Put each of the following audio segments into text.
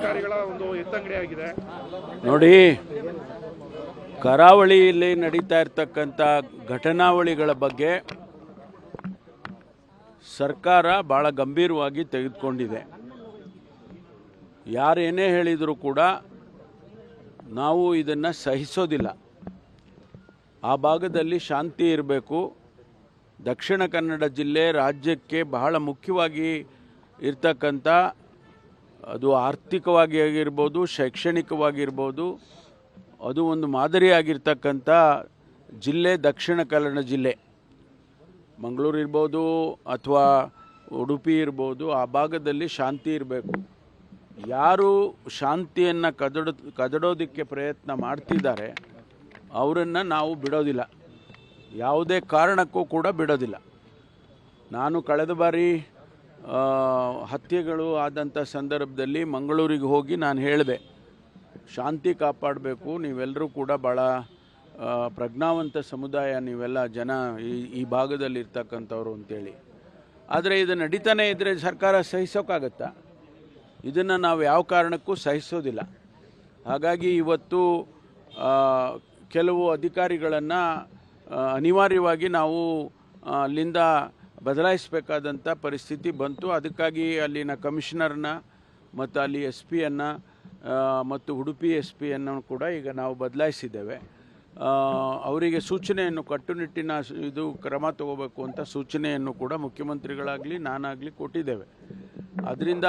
ಅಧಿಕಾರಿಗಳ ಒಂದು ಎತ್ತಂಗಡಿ ಆಗಿದೆ. ನೋಡಿ, ಕರಾವಳಿಯಲ್ಲಿ ನಡೀತಾ ಇರ್ತಕ್ಕಂಥ ಘಟನಾವಳಿಗಳ ಬಗ್ಗೆ ಸರ್ಕಾರ ಭಾಳ ಗಂಭೀರವಾಗಿ ತೆಗೆದುಕೊಂಡಿದೆ. ಯಾರೇನೇ ಹೇಳಿದರೂ ಕೂಡ ನಾವು ಇದನ್ನು ಸಹಿಸೋದಿಲ್ಲ. ಆ ಭಾಗದಲ್ಲಿ ಶಾಂತಿ ಇರಬೇಕು. ದಕ್ಷಿಣ ಕನ್ನಡ ಜಿಲ್ಲೆ ರಾಜ್ಯಕ್ಕೆ ಬಹಳ ಮುಖ್ಯವಾಗಿ ಇರ್ತಕ್ಕಂಥ, ಅದು ಆರ್ಥಿಕವಾಗಿ ಆಗಿರ್ಬೋದು, ಶೈಕ್ಷಣಿಕವಾಗಿರ್ಬೋದು, ಅದು ಒಂದು ಮಾದರಿಯಾಗಿರ್ತಕ್ಕಂಥ ಜಿಲ್ಲೆ ದಕ್ಷಿಣ ಕನ್ನಡ ಜಿಲ್ಲೆ. ಮಂಗಳೂರು ಇರ್ಬೋದು ಅಥವಾ ಉಡುಪಿ ಇರ್ಬೋದು, ಆ ಭಾಗದಲ್ಲಿ ಶಾಂತಿ ಇರಬೇಕು. ಯಾರು ಶಾಂತಿಯನ್ನು ಕದಡೋದಕ್ಕೆ ಪ್ರಯತ್ನ ಮಾಡ್ತಿದ್ದಾರೆ ಅವರನ್ನು ನಾವು ಬಿಡೋದಿಲ್ಲ, ಯಾವುದೇ ಕಾರಣಕ್ಕೂ ಕೂಡ ಬಿಡೋದಿಲ್ಲ. ನಾನು ಕಳೆದ ಬಾರಿ ಹತ್ಯೆಗಳು ಆದಂಥ ಸಂದರ್ಭದಲ್ಲಿ ಮಂಗಳೂರಿಗೆ ಹೋಗಿ ನಾನು ಹೇಳಿದೆ, ಶಾಂತಿ ಕಾಪಾಡಬೇಕು, ನೀವೆಲ್ಲರೂ ಕೂಡ ಭಾಳ ಪ್ರಜ್ಞಾವಂತ ಸಮುದಾಯ, ನೀವೆಲ್ಲ ಜನ ಈ ಭಾಗದಲ್ಲಿರ್ತಕ್ಕಂಥವ್ರು ಅಂತೇಳಿ. ಆದರೆ ಇದು ನಡೀತಾನೆ ಇದ್ದರೆ ಸರ್ಕಾರ ಸಹಿಸೋಕ್ಕಾಗತ್ತಾ? ಇದನ್ನು ನಾವು ಯಾವ ಕಾರಣಕ್ಕೂ ಸಹಿಸೋದಿಲ್ಲ. ಹಾಗಾಗಿ ಇವತ್ತು ಕೆಲವು ಅಧಿಕಾರಿಗಳನ್ನು ಅನಿವಾರ್ಯವಾಗಿ ನಾವು ಅಲ್ಲಿಂದ ಬದಲಾಯಿಸಬೇಕಾದಂಥ ಪರಿಸ್ಥಿತಿ ಬಂತು. ಅದಕ್ಕಾಗಿ ಅಲ್ಲಿನ ಕಮಿಷನರ್ನ ಮತ್ತು ಅಲ್ಲಿ ಎಸ್ ಪಿಯನ್ನು ಮತ್ತು ಉಡುಪಿ ಎಸ್ ಪಿಯನ್ನು ಕೂಡ ಈಗ ನಾವು ಬದಲಾಯಿಸಿದ್ದೇವೆ. ಅವರಿಗೆ ಸೂಚನೆಯನ್ನು, ಕಟ್ಟುನಿಟ್ಟಿನ ಇದು ಕ್ರಮ ತಗೋಬೇಕು ಅಂತ ಸೂಚನೆಯನ್ನು ಕೂಡ ಮುಖ್ಯಮಂತ್ರಿಗಳಾಗಲಿ ನಾನಾಗಲಿ ಕೊಟ್ಟಿದ್ದೇವೆ. ಅದರಿಂದ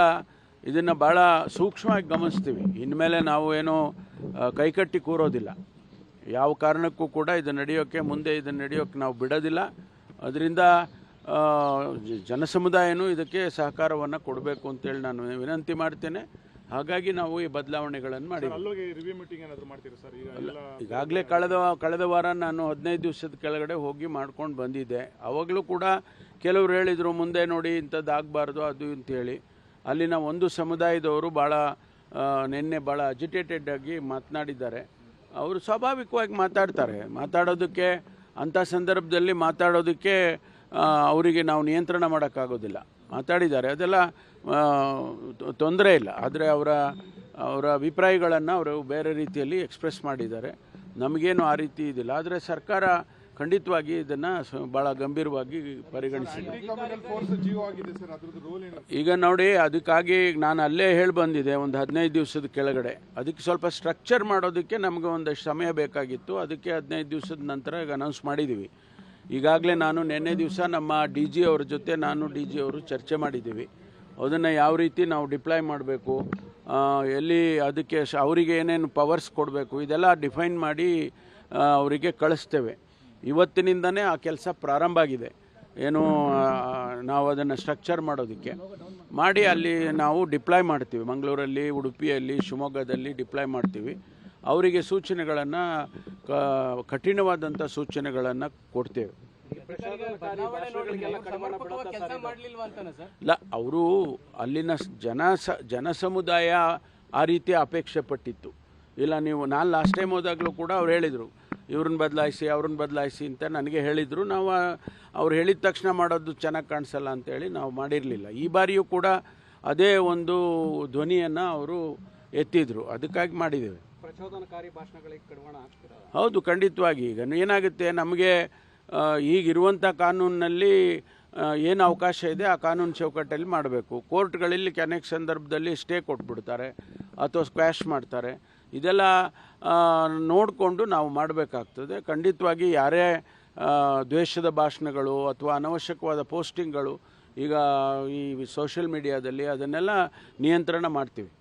ಇದನ್ನು ಭಾಳ ಸೂಕ್ಷ್ಮವಾಗಿ ಗಮನಿಸ್ತೀವಿ. ಇನ್ಮೇಲೆ ನಾವು ಏನೋ ಕೈಕಟ್ಟಿ ಕೂರೋದಿಲ್ಲ. ಯಾವ ಕಾರಣಕ್ಕೂ ಕೂಡ ಇದು ನಡೆಯೋಕ್ಕೆ, ಮುಂದೆ ಇದನ್ನು ನಡೆಯೋಕ್ಕೆ ನಾವು ಬಿಡೋದಿಲ್ಲ. ಅದರಿಂದ ಜನಸಮುದಾಯನೂ ಇದಕ್ಕೆ ಸಹಕಾರವನ್ನು ಕೊಡಬೇಕು ಅಂತೇಳಿ ನಾನು ವಿನಂತಿ ಮಾಡ್ತೇನೆ. ಹಾಗಾಗಿ ನಾವು ಈ ಬದಲಾವಣೆಗಳನ್ನು ಮಾಡಿದ್ದೀವಿ. ಈಗಾಗಲೇ ಕಳೆದ ವಾರ ನಾನು 15 ದಿವಸದ ಕೆಳಗಡೆ ಹೋಗಿ ಮಾಡ್ಕೊಂಡು ಬಂದಿದ್ದೆ. ಆವಾಗಲೂ ಕೂಡ ಕೆಲವರು ಹೇಳಿದರು, ಮುಂದೆ ನೋಡಿ ಇಂಥದ್ದು ಆಗಬಾರ್ದು ಅದು ಅಂತೇಳಿ. ಅಲ್ಲಿನ ಒಂದು ಸಮುದಾಯದವರು ನಿನ್ನೆ ಭಾಳ ಅಜಿಟೇಟೆಡ್ ಆಗಿ ಮಾತನಾಡಿದ್ದಾರೆ. ಅವರು ಸ್ವಾಭಾವಿಕವಾಗಿ ಮಾತಾಡೋದಕ್ಕೆ ಅಂಥ ಸಂದರ್ಭದಲ್ಲಿ ಮಾತಾಡೋದಕ್ಕೆ ಅವರಿಗೆ ನಾವು ನಿಯಂತ್ರಣ ಮಾಡೋಕ್ಕಾಗೋದಿಲ್ಲ. ಮಾತಾಡಿದ್ದಾರೆ, ಅದೆಲ್ಲ ತೊಂದರೆ ಇಲ್ಲ. ಆದರೆ ಅವರ ಅಭಿಪ್ರಾಯಗಳನ್ನು ಅವರು ಬೇರೆ ರೀತಿಯಲ್ಲಿ ಎಕ್ಸ್ಪ್ರೆಸ್ ಮಾಡಿದ್ದಾರೆ. ನಮಗೇನು ಆ ರೀತಿ ಇದಿಲ್ಲ. ಆದರೆ ಸರ್ಕಾರ ಖಂಡಿತವಾಗಿ ಇದನ್ನು ಭಾಳ ಗಂಭೀರವಾಗಿ ಪರಿಗಣಿಸಿದೆ. ಈಗ ನೋಡಿ, ಅದಕ್ಕಾಗಿ ನಾನು ಅಲ್ಲೇ ಹೇಳಿ ಬಂದಿದ್ದೆ ಒಂದು 15 ದಿವಸದ ಕೆಳಗಡೆ. ಅದಕ್ಕೆ ಸ್ವಲ್ಪ ಸ್ಟ್ರಕ್ಚರ್ ಮಾಡೋದಕ್ಕೆ ನಮಗೆ ಒಂದಷ್ಟು ಸಮಯ ಬೇಕಾಗಿತ್ತು. ಅದಕ್ಕೆ 15 ದಿವಸದ ನಂತರ ಈಗ ಅನೌನ್ಸ್ ಮಾಡಿದ್ದೀವಿ. ಈಗಾಗಲೇ ನಾನು ನಿನ್ನೆ ದಿವಸ ನಮ್ಮ ಡಿ ಜಿ ಅವ್ರ ಜೊತೆ ಅವರು ಚರ್ಚೆ ಮಾಡಿದ್ದೀವಿ. ಅದನ್ನು ಯಾವ ರೀತಿ ನಾವು ಡಿಪ್ಲಾಯ್ ಮಾಡಬೇಕು, ಎಲ್ಲಿ ಅದಕ್ಕೆ ಅವರಿಗೆ ಏನೇನು ಪವರ್ಸ್ ಕೊಡಬೇಕು, ಇದೆಲ್ಲ ಡಿಫೈನ್ ಮಾಡಿ ಅವರಿಗೆ ಕಳಿಸ್ತೇವೆ. ಇವತ್ತಿನಿಂದನೇ ಆ ಕೆಲಸ ಪ್ರಾರಂಭ ಆಗಿದೆ. ಏನು ನಾವು ಅದನ್ನು ಸ್ಟ್ರಕ್ಚರ್ ಮಾಡೋದಕ್ಕೆ ಮಾಡಿ ಅಲ್ಲಿ ನಾವು ಡಿಪ್ಲಾಯ್ ಮಾಡ್ತೀವಿ. ಮಂಗಳೂರಲ್ಲಿ, ಉಡುಪಿಯಲ್ಲಿ, ಶಿವಮೊಗ್ಗದಲ್ಲಿ ಡಿಪ್ಲಾಯ್ ಮಾಡ್ತೀವಿ. ಅವರಿಗೆ ಸೂಚನೆಗಳನ್ನು, ಕಠಿಣವಾದಂಥ ಸೂಚನೆಗಳನ್ನು ಕೊಡ್ತೇವೆ. ಇಲ್ಲ, ಅವರು ಅಲ್ಲಿನ ಜನಸಮುದಾಯ ಆ ರೀತಿ ಅಪೇಕ್ಷೆ ಪಟ್ಟಿತ್ತು. ಇಲ್ಲ, ನಾನು ಲಾಸ್ಟ್ ಟೈಮ್ ಹೋದಾಗಲೂ ಕೂಡ ಅವ್ರು ಹೇಳಿದರು, ಅವ್ರನ್ನ ಬದಲಾಯಿಸಿ ಅಂತ ನನಗೆ ಹೇಳಿದರು. ನಾವು ಅವ್ರು ಹೇಳಿದ ತಕ್ಷಣ ಮಾಡೋದು ಚೆನ್ನಾಗಿ ಕಾಣಿಸಲ್ಲ ಅಂತೇಳಿ ನಾವು ಮಾಡಿರಲಿಲ್ಲ. ಈ ಬಾರಿಯೂ ಕೂಡ ಅದೇ ಒಂದು ಧ್ವನಿಯನ್ನು ಅವರು ಎತ್ತಿದ್ರು. ಅದಕ್ಕಾಗಿ ಮಾಡಿದ್ದೇವೆ. ಪ್ರಚೋದನಕಾರಿ ಭಾಷಣಗಳಿಗೆ ಕಡಿವಾಣ ಹಾಕ್ತೀರಾ? ಹೌದು, ಖಂಡಿತವಾಗಿ. ಈಗ ಏನಾಗುತ್ತೆ, ನಮಗೆ ಈಗಿರುವಂಥ ಕಾನೂನಿನಲ್ಲಿ ಏನು ಅವಕಾಶ ಇದೆ ಆ ಕಾನೂನು ಚೌಕಟ್ಟಲ್ಲಿ ಮಾಡಬೇಕು. ಕೋರ್ಟ್ಗಳಲ್ಲಿ ಅನೇಕ ಸಂದರ್ಭದಲ್ಲಿ ಸ್ಟೇ ಕೊಟ್ಬಿಡ್ತಾರೆ ಅಥವಾ ಸ್ಕ್ವ್ಯಾಶ್ ಮಾಡ್ತಾರೆ. ಇದೆಲ್ಲ ನೋಡಿಕೊಂಡು ನಾವು ಮಾಡಬೇಕಾಗ್ತದೆ. ಖಂಡಿತವಾಗಿ ಯಾರೇ ದ್ವೇಷದ ಭಾಷಣಗಳು ಅಥವಾ ಅನವಶ್ಯಕವಾದ ಪೋಸ್ಟಿಂಗ್ಗಳು ಈಗ ಈ ಸೋಷಿಯಲ್ ಮೀಡಿಯಾದಲ್ಲಿ ಅದನ್ನೆಲ್ಲ ನಿಯಂತ್ರಣ ಮಾಡ್ತೀವಿ.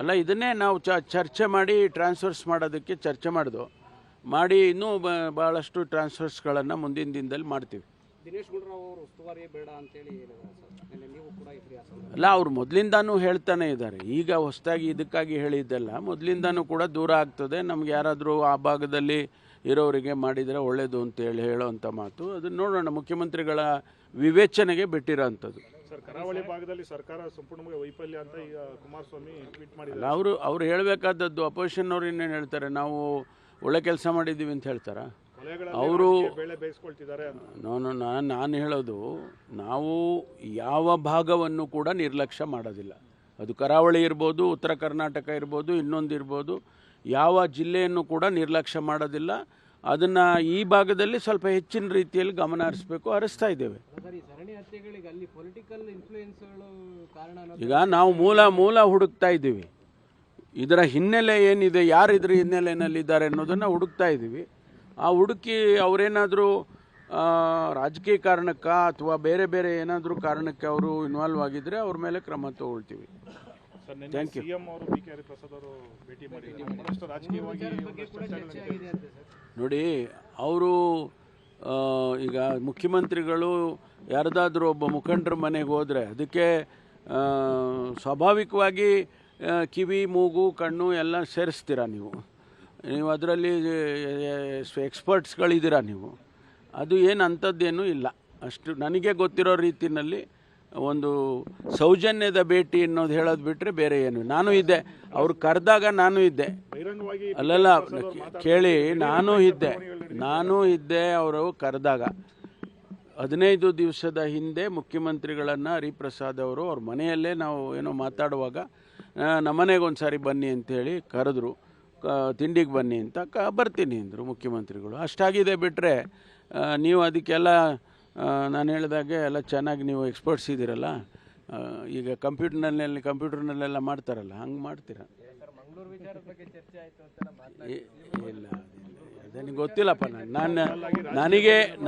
ಅಲ್ಲ, ಇದನ್ನೇ ನಾವು ಚರ್ಚೆ ಮಾಡಿ ಟ್ರಾನ್ಸ್ಫರ್ಸ್ ಮಾಡೋದಕ್ಕೆ ಚರ್ಚೆ ಮಾಡಿ ಇನ್ನೂ ಭಾಳಷ್ಟು ಟ್ರಾನ್ಸ್ಫರ್ಸ್ಗಳನ್ನು ಮುಂದಿನ ದಿನದಲ್ಲಿ ಮಾಡ್ತೀವಿ. ದಿನೇಶ್ ಗುಂಡೂರಾವ್ ಅವರು ಉಸ್ತುವಾರಿ ಬೇಡ ಅಂತೇಳಿ ನೀವು ಕೂಡ ಇದ್ರಿ? ಅಲ್ಲ, ಅವರು ಮೊದಲಿಂದಾನೂ ಹೇಳ್ತಾನೆ ಇದ್ದಾರೆ. ಈಗ ಹೊಸದಾಗಿ ಇದಕ್ಕಾಗಿ ಹೇಳಿದ್ದೆಲ್ಲ, ಮೊದಲಿಂದಾನೂ ಕೂಡ ದೂರ ಆಗ್ತದೆ. ನಮ್ಗೆ ಯಾರಾದರೂ ಆ ಭಾಗದಲ್ಲಿ ಇರೋರಿಗೆ ಮಾಡಿದರೆ ಒಳ್ಳೆಯದು ಅಂತೇಳಿ ಹೇಳೋವಂಥ ಮಾತು. ಅದನ್ನು ನೋಡೋಣ, ಮುಖ್ಯಮಂತ್ರಿಗಳ ವಿವೇಚನೆಗೆ ಬಿಟ್ಟಿರೋಂಥದ್ದು. ಕರಾವಳಿ ಭಾಗದಲ್ಲಿ ಸರ್ಕಾರ ಸಂಪೂರ್ಣವಾಗಿ ವೈಫಲ್ಯ ಅಂತ ಈಗ ಕುಮಾರಸ್ವಾಮಿ ಟ್ವೀಟ್ ಮಾಡಿದ್ದಾರೆ. ಅವರು ಹೇಳಬೇಕಾದದ್ದು. ಅಪೋಸಿಷನ್ ಅವ್ರು ಇನ್ನೇನು ಹೇಳ್ತಾರೆ? ನಾವು ಒಳ್ಳೆ ಕೆಲಸ ಮಾಡಿದ್ದೀವಿ ಅಂತ ಹೇಳ್ತಾರಾ? ಅವರು ಬೆಳೆ ಬೇಯಿಸ್ಕೊಳ್ತಿದ್ದಾರೆ ಅಂತ. ನಾನು ಹೇಳೋದು, ನಾವು ಯಾವ ಭಾಗವನ್ನು ಕೂಡ ನಿರ್ಲಕ್ಷ್ಯ ಮಾಡೋದಿಲ್ಲ. ಅದು ಕರಾವಳಿ ಇರ್ಬೋದು, ಉತ್ತರ ಕರ್ನಾಟಕ ಇರ್ಬೋದು, ಇನ್ನೊಂದು ಇರ್ಬೋದು, ಯಾವ ಜಿಲ್ಲೆಯನ್ನು ಕೂಡ ನಿರ್ಲಕ್ಷ್ಯ ಮಾಡೋದಿಲ್ಲ. ಅದನ್ನು ಈ ಭಾಗದಲ್ಲಿ ಸ್ವಲ್ಪ ಹೆಚ್ಚಿನ ರೀತಿಯಲ್ಲಿ ಗಮನ ಹರಿಸ್ಬೇಕು, ಹರಿಸ್ತಾ ಇದ್ದೇವೆ. ಈಗ ನಾವು ಮೂಲ ಹುಡುಕ್ತಾ ಇದ್ದೀವಿ. ಇದರ ಹಿನ್ನೆಲೆ ಏನಿದೆ, ಯಾರು ಇದ್ರ ಹಿನ್ನೆಲೆಯಲ್ಲಿದ್ದಾರೆ ಅನ್ನೋದನ್ನು ಹುಡುಕ್ತಾ ಇದ್ದೀವಿ. ಆ ಹುಡುಕಿ ಅವರೇನಾದರೂ ರಾಜಕೀಯ ಕಾರಣಕ್ಕೆ ಅಥವಾ ಬೇರೆ ಬೇರೆ ಏನಾದರೂ ಕಾರಣಕ್ಕೆ ಅವರು ಇನ್ವಾಲ್ವ್ ಆಗಿದ್ದರೆ ಅವ್ರ ಮೇಲೆ ಕ್ರಮ ತಗೊಳ್ತೀವಿ. Thank you. ಸಿಎಂ ಅವರು ಬಿ ಕೆ ಹರಿಪ್ರಸಾದ್ ಅವರು ಭೇಟಿ ಮಾಡಿದ್ದಾರೆ. ರಾಜಕೀಯವಾಗಿ ನೋಡಿ, ಅವರು ಈಗ ಮುಖ್ಯಮಂತ್ರಿಗಳು ಯಾರದಾದ್ರೂ ಒಬ್ಬ ಮುಖಂಡರ ಮನೆಗೆ ಹೋದರೆ ಅದಕ್ಕೆ ಸ್ವಾಭಾವಿಕವಾಗಿ ಕಿವಿ, ಮೂಗು, ಕಣ್ಣು ಎಲ್ಲ ಸೇರಿಸ್ತೀರ ನೀವು ಅದರಲ್ಲಿ ಎಕ್ಸ್ಪರ್ಟ್ಸ್ಗಳಿದ್ದೀರಾ ನೀವು. ಅದು ಏನು ಅಂಥದ್ದೇನೂ ಇಲ್ಲ. ಅಷ್ಟು ನನಗೆ ಗೊತ್ತಿರೋ ರೀತಿಯಲ್ಲಿ ಒಂದು ಸೌಜನ್ಯದ ಭೇಟಿ ಅನ್ನೋದು ಹೇಳೋದು ಬಿಟ್ಟರೆ ಬೇರೆ ಏನು. ನಾನು ಇದ್ದೆ, ಅವ್ರು ಕರೆದಾಗ ನಾನು ಇದ್ದೆ. ಅಲ್ಲಲ್ಲ, ಕೇಳಿ, ನಾನು ಇದ್ದೆ ಅವರು ಕರೆದಾಗ. 15 ದಿವಸದ ಹಿಂದೆ ಮುಖ್ಯಮಂತ್ರಿಗಳನ್ನು ಹರಿಪ್ರಸಾದ್ ಅವರು ಅವ್ರ ಮನೆಯಲ್ಲೇ ನಾವು ಏನೋ ಮಾತಾಡುವಾಗ ನಮ್ಮನೆಗೆ ಒಂದು ಸಾರಿ ಬನ್ನಿ ಅಂತೇಳಿ ಕರೆದ್ರು. ತಿಂಡಿಗೆ ಬನ್ನಿ ಅಂತ ಬರ್ತೀನಿ ಅಂದರು ಮುಖ್ಯಮಂತ್ರಿಗಳು. ಅಷ್ಟಾಗಿದೆ ಬಿಟ್ಟರೆ ನೀವು ಅದಕ್ಕೆಲ್ಲ ನಾನು ಹೇಳಿದಾಗೆ ಎಲ್ಲ ಚೆನ್ನಾಗಿ ನೀವು ಎಕ್ಸ್ಪರ್ಟ್ಸ್ ಇದ್ದೀರಲ್ಲ. ಈಗ ಕಂಪ್ಯೂಟರ್ನಲ್ಲೆಲ್ಲ ಮಾಡ್ತಾರಲ್ಲ, ಹಂಗೆ ಮಾಡ್ತೀರ. ಇಲ್ಲ, ನನಗೆ ಗೊತ್ತಿಲ್ಲಪ್ಪ.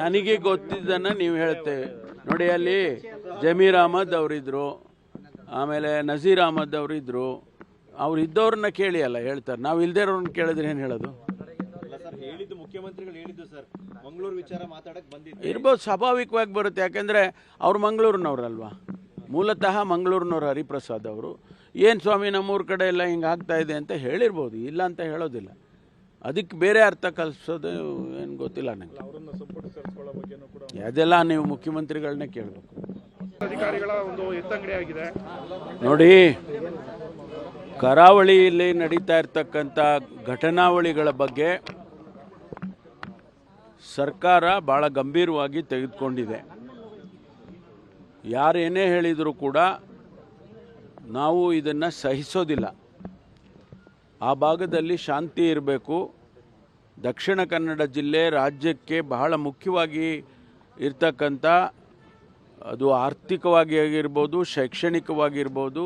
ನನಗೆ ಗೊತ್ತಿದ್ದನ್ನು ನೀವು ಹೇಳ್ತೇವೆ. ನೋಡಿ, ಅಲ್ಲಿ ಜಮೀರ್ ಅಹಮದ್ ಅವರಿದ್ದರು, ಆಮೇಲೆ ನಜೀರ್ ಅಹಮದ್ ಅವರು ಇದ್ದರು. ಅವ್ರು ಇದ್ದವ್ರನ್ನ ಕೇಳಿ ಅಲ್ಲ ಹೇಳ್ತಾರೆ. ನಾವು ಇಲ್ಲದೇ ಇರೋರನ್ನ ಕೇಳಿದ್ರೆ ಏನು ಹೇಳೋದು? ಮುಖ್ಯಮಂತ್ರಿಗಳು ಹೇಳಿದ್ದು ಸರ್, ಮಂಗಳೂರು ವಿಚಾರ ಮಾತಾಡಕ್ಕೆ ಬಂದಿದ್ದು ಇರ್ಬೋದು, ಸ್ವಾಭಾವಿಕವಾಗಿ ಬರುತ್ತೆ. ಯಾಕೆಂದರೆ ಅವ್ರು ಮಂಗಳೂರಿನವ್ರಲ್ವಾ, ಮೂಲತಃ ಮಂಗಳೂರಿನವ್ರು ಹರಿಪ್ರಸಾದ್ ಅವರು. ಏನು ಸ್ವಾಮಿ ನಮ್ಮೂರ ಕಡೆ ಎಲ್ಲ ಹಿಂಗೆ ಆಗ್ತಾ ಇದೆ ಅಂತ ಹೇಳಿರ್ಬೋದು, ಇಲ್ಲ ಅಂತ ಹೇಳೋದಿಲ್ಲ. ಅದಕ್ಕೆ ಬೇರೆ ಅರ್ಥ ಕಲ್ಪಿಸೋದು ಏನು ಗೊತ್ತಿಲ್ಲ ನನಗೆ. ಅದೆಲ್ಲ ನೀವು ಮುಖ್ಯಮಂತ್ರಿಗಳನ್ನೇ ಕೇಳಬೇಕು. ಅಧಿಕಾರಿಗಳ ಒಂದು ಎತ್ತಂಗಡಿ ಆಗಿದೆ ನೋಡಿ. ಕರಾವಳಿಯಲ್ಲಿ ನಡೀತಾ ಇರ್ತಕ್ಕಂಥ ಘಟನಾವಳಿಗಳ ಬಗ್ಗೆ ಸರ್ಕಾರ ಭಾಳ ಗಂಭೀರವಾಗಿ ತೆಗೆದುಕೊಂಡಿದೆ. ಯಾರೇನೇ ಹೇಳಿದರೂ ಕೂಡ ನಾವು ಇದನ್ನು ಸಹಿಸೋದಿಲ್ಲ. ಆ ಭಾಗದಲ್ಲಿ ಶಾಂತಿ ಇರಬೇಕು. ದಕ್ಷಿಣ ಕನ್ನಡ ಜಿಲ್ಲೆ ರಾಜ್ಯಕ್ಕೆ ಬಹಳ ಮುಖ್ಯವಾಗಿ ಇರ್ತಕ್ಕಂಥ, ಅದು ಆರ್ಥಿಕವಾಗಿ ಆಗಿರ್ಬೋದು, ಶೈಕ್ಷಣಿಕವಾಗಿರ್ಬೋದು,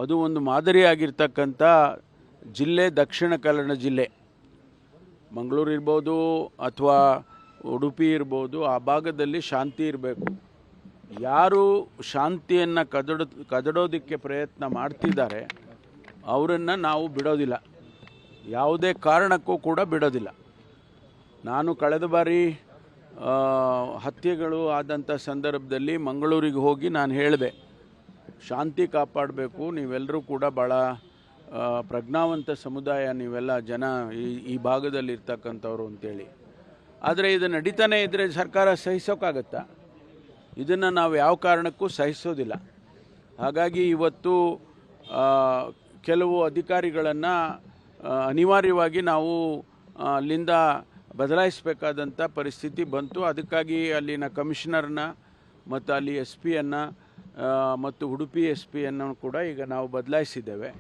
ಅದು ಒಂದು ಮಾದರಿಯಾಗಿರ್ತಕ್ಕಂಥ ಜಿಲ್ಲೆ ದಕ್ಷಿಣ ಕನ್ನಡ ಜಿಲ್ಲೆ. ಮಂಗಳೂರು ಇರ್ಬೋದು ಅಥವಾ ಉಡುಪಿ ಇರ್ಬೋದು, ಆ ಭಾಗದಲ್ಲಿ ಶಾಂತಿ ಇರಬೇಕು. ಯಾರು ಶಾಂತಿಯನ್ನು ಕದಡೋದಕ್ಕೆ ಪ್ರಯತ್ನ ಮಾಡ್ತಿದ್ದಾರೆ ಅವರನ್ನು ನಾವು ಬಿಡೋದಿಲ್ಲ, ಯಾವುದೇ ಕಾರಣಕ್ಕೂ ಕೂಡ ಬಿಡೋದಿಲ್ಲ. ನಾನು ಕಳೆದ ಬಾರಿ ಹತ್ಯೆಗಳು ಆದಂಥ ಸಂದರ್ಭದಲ್ಲಿ ಮಂಗಳೂರಿಗೆ ಹೋಗಿ ನಾನು ಹೇಳಿದೆ, ಶಾಂತಿ ಕಾಪಾಡಬೇಕು, ನೀವೆಲ್ಲರೂ ಕೂಡ ಭಾಳ ಪ್ರಜ್ಞಾವಂತ ಸಮುದಾಯ, ನೀವೆಲ್ಲ ಜನ ಈ ಭಾಗದಲ್ಲಿ ಇರ್ತಕ್ಕಂಥವ್ರು ಅಂತೇಳಿ. ಆದರೆ ಇದು ನಡೀತಾನೆ ಇದ್ದರೆ ಸರ್ಕಾರ ಸಹಿಸೋಕ್ಕಾಗತ್ತಾ? ಇದನ್ನು ನಾವು ಯಾವ ಕಾರಣಕ್ಕೂ ಸಹಿಸೋದಿಲ್ಲ. ಹಾಗಾಗಿ ಇವತ್ತು ಕೆಲವು ಅಧಿಕಾರಿಗಳನ್ನು ಅನಿವಾರ್ಯವಾಗಿ ನಾವು ಅಲ್ಲಿಂದ ಬದಲಾಯಿಸಬೇಕಾದಂಥ ಪರಿಸ್ಥಿತಿ ಬಂತು. ಅದಕ್ಕಾಗಿ ಅಲ್ಲಿನ ಕಮಿಷನರ್ನ ಮತ್ತು ಅಲ್ಲಿ ಎಸ್ ಪಿಯನ್ನು ಮತ್ತು ಉಡುಪಿ ಎಸ್ ಪಿಯನ್ನು ಕೂಡ ಈಗ ನಾವು ಬದಲಾಯಿಸಿದ್ದೇವೆ.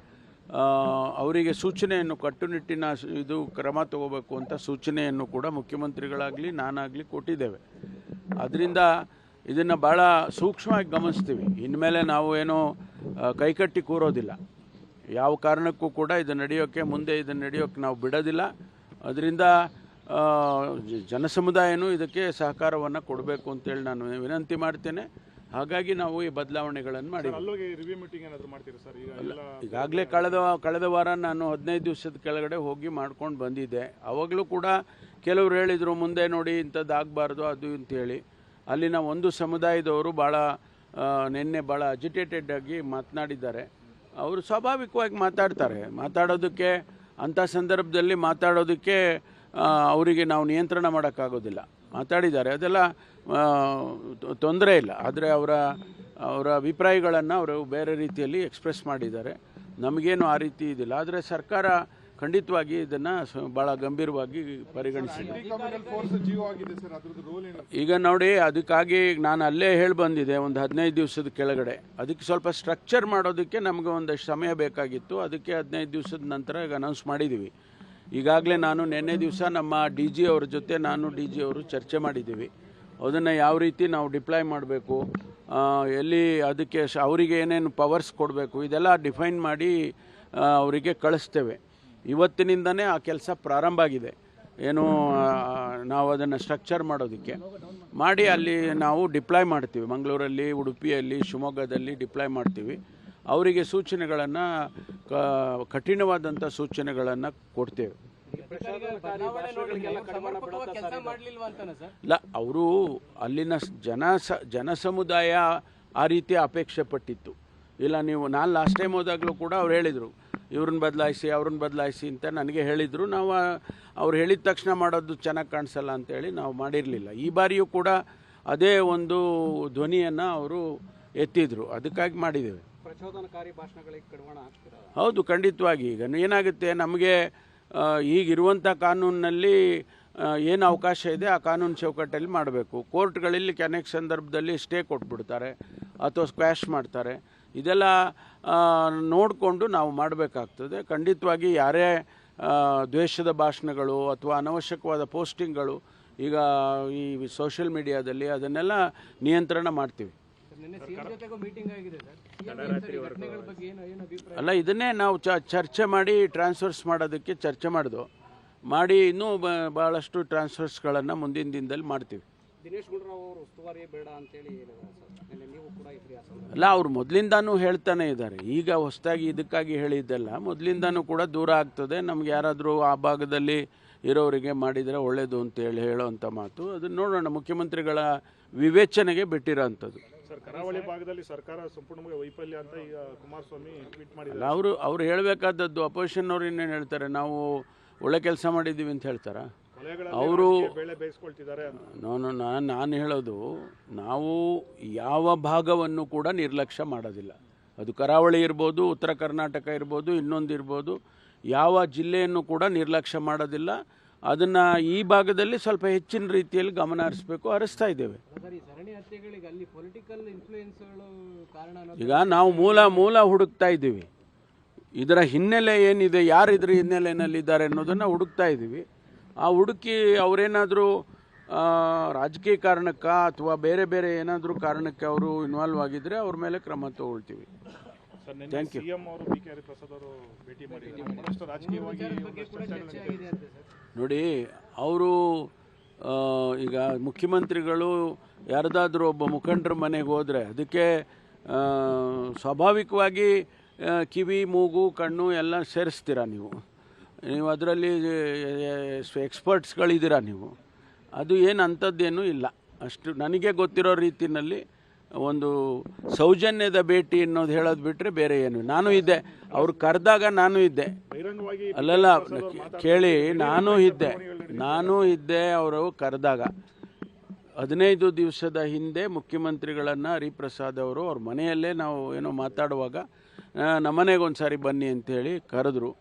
ಅವರಿಗೆ ಸೂಚನೆಯನ್ನು, ಕಟ್ಟುನಿಟ್ಟಿನ ಇದು ಕ್ರಮ ತಗೋಬೇಕು ಅಂತ ಸೂಚನೆಯನ್ನು ಕೂಡ ಮುಖ್ಯಮಂತ್ರಿಗಳಾಗಲಿ ನಾನಾಗಲಿ ಕೊಟ್ಟಿದ್ದೇವೆ. ಅದರಿಂದ ಇದನ್ನು ಭಾಳ ಸೂಕ್ಷ್ಮವಾಗಿ ಗಮನಿಸ್ತೀವಿ. ಇನ್ಮೇಲೆ ನಾವು ಏನೋ ಕೈಕಟ್ಟಿ ಕೂರೋದಿಲ್ಲ. ಯಾವ ಕಾರಣಕ್ಕೂ ಕೂಡ ಇದು ನಡೆಯೋಕ್ಕೆ ನಾವು ಬಿಡೋದಿಲ್ಲ. ಅದರಿಂದ ಜನಸಮುದಾಯನೂ ಇದಕ್ಕೆ ಸಹಕಾರವನ್ನು ಕೊಡಬೇಕು ಅಂತೇಳಿ ನಾನು ವಿನಂತಿ ಮಾಡ್ತೇನೆ. ಹಾಗಾಗಿ ನಾವು ಈ ಬದಲಾವಣೆಗಳನ್ನು ಮಾಡಿದ್ದೀವಿ. ಈಗಾಗಲೇ ಕಳೆದ ವಾರ ನಾನು 15 ದಿವಸದ ಕೆಳಗಡೆ ಹೋಗಿ ಮಾಡ್ಕೊಂಡು ಬಂದಿದ್ದೆ. ಅವಾಗಲೂ ಕೂಡ ಕೆಲವರು ಹೇಳಿದರು, ಮುಂದೆ ನೋಡಿ ಇಂಥದ್ದು ಆಗಬಾರ್ದು ಅದು ಅಂತೇಳಿ. ಅಲ್ಲಿನ ಒಂದು ಸಮುದಾಯದವರು ನಿನ್ನೆ ಭಾಳ ಅಜಿಟೇಟೆಡ್ ಆಗಿ ಮಾತನಾಡಿದ್ದಾರೆ. ಅವರು ಸ್ವಾಭಾವಿಕವಾಗಿ ಮಾತಾಡೋದಕ್ಕೆ ಅಂಥ ಸಂದರ್ಭದಲ್ಲಿ ಮಾತಾಡೋದಕ್ಕೆ ಅವರಿಗೆ ನಾವು ನಿಯಂತ್ರಣ ಮಾಡೋಕ್ಕಾಗೋದಿಲ್ಲ. ಮಾತಾಡಿದ್ದಾರೆ, ಅದೆಲ್ಲ ತೊಂದರೆ ಇಲ್ಲ. ಆದರೆ ಅವರ ಅಭಿಪ್ರಾಯಗಳನ್ನು ಅವರು ಬೇರೆ ರೀತಿಯಲ್ಲಿ ಎಕ್ಸ್ಪ್ರೆಸ್ ಮಾಡಿದ್ದಾರೆ. ನಮಗೇನು ಆ ರೀತಿ ಇದಿಲ್ಲ. ಆದರೆ ಸರ್ಕಾರ ಖಂಡಿತವಾಗಿ ಇದನ್ನು ಭಾಳ ಗಂಭೀರವಾಗಿ ಪರಿಗಣಿಸಿದ್ವಿ. ಈಗ ನೋಡಿ, ಅದಕ್ಕಾಗಿ ನಾನು ಅಲ್ಲೇ ಹೇಳಿ ಬಂದಿದೆ ಒಂದು 15 ದಿವಸದ ಕೆಳಗಡೆ. ಅದಕ್ಕೆ ಸ್ವಲ್ಪ ಸ್ಟ್ರಕ್ಚರ್ ಮಾಡೋದಕ್ಕೆ ನಮಗೆ ಒಂದಷ್ಟು ಸಮಯ ಬೇಕಾಗಿತ್ತು. ಅದಕ್ಕೆ 15 ದಿವಸದ ನಂತರ ಈಗ ಅನೌನ್ಸ್ ಮಾಡಿದ್ದೀವಿ. ಈಗಾಗಲೇ ನಾನು ನಿನ್ನೆ ದಿವಸ ನಮ್ಮ ಡಿ ಜಿ ಅವ್ರ ಜೊತೆ ಡಿ ಜಿ ಅವರು ಚರ್ಚೆ ಮಾಡಿದ್ದೀವಿ. ಅದನ್ನು ಯಾವ ರೀತಿ ನಾವು ಡಿಪ್ಲಾಯ್ ಮಾಡಬೇಕು, ಎಲ್ಲಿ ಅದಕ್ಕೆ ಅವರಿಗೆ ಏನೇನು ಪವರ್ಸ್ ಕೊಡಬೇಕು, ಇದೆಲ್ಲ ಡಿಫೈನ್ ಮಾಡಿ ಅವರಿಗೆ ಕಳಿಸ್ತೇವೆ. ಇವತ್ತಿನಿಂದನೇ ಆ ಕೆಲಸ ಪ್ರಾರಂಭ ಆಗಿದೆ. ಏನು ನಾವು ಅದನ್ನು ಸ್ಟ್ರಕ್ಚರ್ ಮಾಡೋದಕ್ಕೆ ಮಾಡಿ ಅಲ್ಲಿ ನಾವು ಡಿಪ್ಲಾಯ್ ಮಾಡ್ತೀವಿ. ಮಂಗಳೂರಲ್ಲಿ, ಉಡುಪಿಯಲ್ಲಿ, ಶಿವಮೊಗ್ಗದಲ್ಲಿ ಡಿಪ್ಲಾಯ್ ಮಾಡ್ತೀವಿ. ಅವರಿಗೆ ಸೂಚನೆಗಳನ್ನು ಕಠಿಣವಾದಂಥ ಸೂಚನೆಗಳನ್ನು ಕೊಡ್ತೇವೆ. ಇಲ್ಲ, ಅವರು ಅಲ್ಲಿನ ಜನಸಮುದಾಯ ಆ ರೀತಿ ಅಪೇಕ್ಷೆ ಪಟ್ಟಿತ್ತು. ಇಲ್ಲ, ನಾನು ಲಾಸ್ಟ್ ಟೈಮ್ ಹೋದಾಗಲೂ ಕೂಡ ಅವ್ರು ಹೇಳಿದರು ಇವ್ರನ್ನ ಬದಲಾಯಿಸಿ ಅವ್ರನ್ನ ಬದಲಾಯಿಸಿ ಅಂತ ನನಗೆ ಹೇಳಿದರು. ನಾವು ಅವ್ರು ಹೇಳಿದ ತಕ್ಷಣ ಮಾಡೋದು ಚೆನ್ನಾಗಿ ಕಾಣಿಸಲ್ಲ ಅಂತೇಳಿ ನಾವು ಮಾಡಿರಲಿಲ್ಲ. ಈ ಬಾರಿಯೂ ಕೂಡ ಅದೇ ಒಂದು ಧ್ವನಿಯನ್ನು ಅವರು ಎತ್ತಿದ್ರು. ಅದಕ್ಕಾಗಿ ಮಾಡಿದ್ದೇವೆ. ಪ್ರಚೋದನಕಾರಿ ಭಾಷಣಗಳಿಗೆ ಕಡಿವಾಣ ಹಾಕ್ತೀರಾ? ಹೌದು, ಖಂಡಿತವಾಗಿ. ಈಗ ಏನಾಗುತ್ತೆ, ನಮಗೆ ಈಗಿರುವಂಥ ಕಾನೂನಿನಲ್ಲಿ ಏನು ಅವಕಾಶ ಇದೆ ಆ ಕಾನೂನು ಚೌಕಟ್ಟಲ್ಲಿ ಮಾಡಬೇಕು. ಕೋರ್ಟ್ಗಳಲ್ಲಿ ಅನೇಕ ಸಂದರ್ಭದಲ್ಲಿ ಸ್ಟೇ ಕೊಟ್ಬಿಡ್ತಾರೆ ಅಥವಾ ಸ್ಕ್ವ್ಯಾಶ್ ಮಾಡ್ತಾರೆ. ಇದೆಲ್ಲ ನೋಡಿಕೊಂಡು ನಾವು ಮಾಡಬೇಕಾಗ್ತದೆ. ಖಂಡಿತವಾಗಿ ಯಾರೇ ದ್ವೇಷದ ಭಾಷಣಗಳು ಅಥವಾ ಅನವಶ್ಯಕವಾದ ಪೋಸ್ಟಿಂಗ್ಗಳು ಈಗ ಈ ಸೋಷಿಯಲ್ ಮೀಡಿಯಾದಲ್ಲಿ ಅದನ್ನೆಲ್ಲ ನಿಯಂತ್ರಣ ಮಾಡ್ತೀವಿ. ಅಲ್ಲ, ಇದನ್ನೇ ನಾವು ಚರ್ಚೆ ಮಾಡಿ ಟ್ರಾನ್ಸ್ಫರ್ಸ್ ಮಾಡೋದಕ್ಕೆ ಚರ್ಚೆ ಮಾಡಿ ಇನ್ನೂ ಭಾಳಷ್ಟು ಟ್ರಾನ್ಸ್ಫರ್ಸ್ಗಳನ್ನು ಮುಂದಿನ ದಿನದಲ್ಲಿ ಮಾಡ್ತೀವಿ. ದಿನೇಶ್ ಗುಂಡೂರಾವ್ ಅವರು ಉಸ್ತುವಾರಿ ಬೇಡ ಅಂತೇಳಿ ನೀವು ಕೂಡ ಅಲ್ಲ, ಅವ್ರು ಮೊದಲಿಂದಾನೂ ಹೇಳ್ತಾನೆ ಇದ್ದಾರೆ. ಈಗ ಹೊಸದಾಗಿ ಇದಕ್ಕಾಗಿ ಹೇಳಿದ್ದಲ್ಲ, ಮೊದಲಿಂದಾನೂ ಕೂಡ ದೂರ ಆಗ್ತದೆ. ನಮ್ಗೆ ಯಾರಾದರೂ ಆ ಭಾಗದಲ್ಲಿ ಇರೋರಿಗೆ ಮಾಡಿದರೆ ಒಳ್ಳೆಯದು ಅಂತೇಳಿ ಹೇಳೋವಂಥ ಮಾತು. ಅದನ್ನು ನೋಡೋಣ, ಮುಖ್ಯಮಂತ್ರಿಗಳ ವಿವೇಚನೆಗೆ ಬಿಟ್ಟಿರೋಂಥದ್ದು. ಸರ್, ಕರಾವಳಿ ಭಾಗದಲ್ಲಿ ಸರ್ಕಾರ ಸಂಪೂರ್ಣವಾಗಿ ವೈಫಲ್ಯ ಅಂತ ಈಗ ಕುಮಾರಸ್ವಾಮಿ ಟ್ವೀಟ್ ಮಾಡಿದ್ದಾರೆ. ಅವರು ಹೇಳಬೇಕಾದದ್ದು ಅಪೋಸಿಷನ್ ಅವ್ರು ಇನ್ನೇನು ಹೇಳ್ತಾರೆ, ನಾವು ಒಳ್ಳೆ ಕೆಲಸ ಮಾಡಿದ್ದೀವಿ ಅಂತ ಹೇಳ್ತಾರಾ? ಅವರು ನಾನು ಹೇಳೋದು, ನಾವು ಯಾವ ಭಾಗವನ್ನು ಕೂಡ ನಿರ್ಲಕ್ಷ್ಯ ಮಾಡೋದಿಲ್ಲ. ಅದು ಕರಾವಳಿ ಇರ್ಬೋದು, ಉತ್ತರ ಕರ್ನಾಟಕ ಇರ್ಬೋದು, ಇನ್ನೊಂದು ಇರ್ಬೋದು, ಯಾವ ಜಿಲ್ಲೆಯನ್ನು ಕೂಡ ನಿರ್ಲಕ್ಷ್ಯ ಮಾಡೋದಿಲ್ಲ. ಅದನ್ನು ಈ ಭಾಗದಲ್ಲಿ ಸ್ವಲ್ಪ ಹೆಚ್ಚಿನ ರೀತಿಯಲ್ಲಿ ಗಮನ ಹರಿಸ್ತಾ ಇದ್ದೇವೆ. ಈಗ ನಾವು ಮೂಲ ಹುಡುಕ್ತಾ ಇದ್ದೀವಿ. ಇದರ ಹಿನ್ನೆಲೆ ಏನಿದೆ, ಯಾರು ಇದ್ರ ಹಿನ್ನೆಲೆಯಲ್ಲಿದ್ದಾರೆ ಅನ್ನೋದನ್ನು ಹುಡುಕ್ತಾ ಇದ್ದೀವಿ. ಆ ಹುಡುಕಿ ಅವರೇನಾದರೂ ರಾಜಕೀಯ ಕಾರಣಕ್ಕ ಅಥವಾ ಬೇರೆ ಬೇರೆ ಏನಾದರೂ ಕಾರಣಕ್ಕೆ ಅವರು ಇನ್ವಾಲ್ವ್ ಆಗಿದ್ದರೆ ಅವ್ರ ಮೇಲೆ ಕ್ರಮ ತಗೊಳ್ತೀವಿ. Thank you. ನೋಡಿ, ಅವರು ಈಗ ಮುಖ್ಯಮಂತ್ರಿಗಳು ಯಾರದಾದ್ರೂ ಒಬ್ಬ ಮುಖಂಡರ ಮನೆಗೆ ಹೋದರೆ ಅದಕ್ಕೆ ಸ್ವಾಭಾವಿಕವಾಗಿ ಕಿವಿ, ಮೂಗು, ಕಣ್ಣು ಎಲ್ಲ ಸೇರಿಸ್ತೀರಾ ನೀವು ಅದರಲ್ಲಿ ಎಕ್ಸ್ಪರ್ಟ್ಸ್ಗಳಿದ್ದೀರಾ ನೀವು. ಅದು ಏನು ಅಂಥದ್ದೇನೂ ಇಲ್ಲ. ಅಷ್ಟು ನನಗೆ ಗೊತ್ತಿರೋ ರೀತಿಯಲ್ಲಿ ಒಂದು ಸೌಜನ್ಯದ ಭೇಟಿ ಅನ್ನೋದು ಹೇಳೋದು ಬಿಟ್ಟರೆ ಬೇರೆ ಏನು. ನಾನು ಇದ್ದೆ, ಅವ್ರು ಕರೆದಾಗ ನಾನು ಇದ್ದೆ. ಅಲ್ಲಲ್ಲ, ಕೇಳಿ, ನಾನು ಇದ್ದೆ ಅವರು ಕರೆದಾಗ. 15 ದಿವಸದ ಹಿಂದೆ ಮುಖ್ಯಮಂತ್ರಿಗಳನ್ನು ಹರಿಪ್ರಸಾದ್ ಅವರು ಅವ್ರ ಮನೆಯಲ್ಲೇ ನಾವು ಏನೋ ಮಾತಾಡುವಾಗ ನಮ್ಮನೆಗೆ ಒಂದು ಸಾರಿ ಬನ್ನಿ ಅಂತೇಳಿ ಕರೆದ್ರು.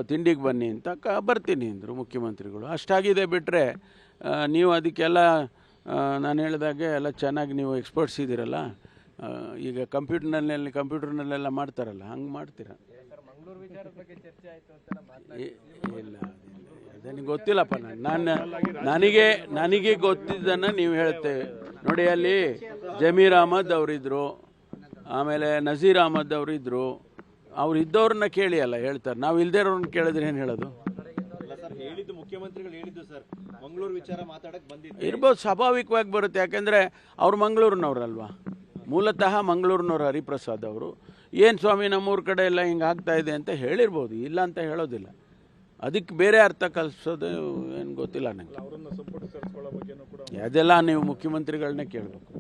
ತಿಂಡಿಗೆ ಬನ್ನಿ ಅಂತ ಬರ್ತೀನಿ ಅಂದರು ಮುಖ್ಯಮಂತ್ರಿಗಳು. ಅಷ್ಟಾಗಿದೆ ಬಿಟ್ಟರೆ ನೀವು ಅದಕ್ಕೆಲ್ಲ ನಾನು ಹೇಳಿದಾಗೆ ಎಲ್ಲ ಚೆನ್ನಾಗಿ ನೀವು ಎಕ್ಸ್ಪರ್ಟ್ಸ್ ಇದ್ದೀರಲ್ಲ. ಈಗ ಕಂಪ್ಯೂಟರ್ನಲ್ಲೆಲ್ಲ ಮಾಡ್ತಾರಲ್ಲ, ಹಂಗೆ ಮಾಡ್ತೀರಾ? ಇಲ್ಲ, ನನಗೆ ಗೊತ್ತಿಲ್ಲಪ್ಪ. ನನಗೆ ಗೊತ್ತಿದ್ದನ್ನು ನೀವು ಹೇಳ್ತೇವೆ. ನೋಡಿ, ಅಲ್ಲಿ ಜಮೀರ್ ಅಹಮದ್ ಅವರಿದ್ದರು, ಆಮೇಲೆ ನಜೀರ್ ಅಹಮದ್ ಅವರಿದ್ದರು. ಅವ್ರು ಇದ್ದವ್ರನ್ನ ಕೇಳಿ ಅಲ್ಲ ಹೇಳ್ತಾರೆ. ನಾವು ಇಲ್ಲದೇ ಇರೋರನ್ನ ಕೇಳಿದ್ರೆ ಏನು ಹೇಳೋದು? ಮುಖ್ಯಮಂತ್ರಿಗಳು ಹೇಳಿದ್ದು ಸರ್, ಮಂಗಳೂರು ವಿಚಾರ ಮಾತಾಡಕ್ಕೆ ಬಂದಿದ್ದು ಇರ್ಬೋದು, ಸ್ವಾಭಾವಿಕವಾಗಿ ಬರುತ್ತೆ. ಯಾಕೆಂದರೆ ಅವ್ರು ಮಂಗಳೂರಿನವ್ರಲ್ವಾ, ಮೂಲತಃ ಮಂಗಳೂರಿನವ್ರು ಹರಿಪ್ರಸಾದ್ ಅವರು. ಏನು ಸ್ವಾಮಿ ನಮ್ಮೂರ ಕಡೆ ಎಲ್ಲ ಹಿಂಗೆ ಆಗ್ತಾ ಇದೆ ಅಂತ ಹೇಳಿರ್ಬೋದು, ಇಲ್ಲ ಅಂತ ಹೇಳೋದಿಲ್ಲ. ಅದಕ್ಕೆ ಬೇರೆ ಅರ್ಥ ಕಲ್ಸೋದು ಏನು ಗೊತ್ತಿಲ್ಲ ನನಗೆ. ಅದೆಲ್ಲ ನೀವು ಮುಖ್ಯಮಂತ್ರಿಗಳನ್ನೇ ಕೇಳಬೇಕು.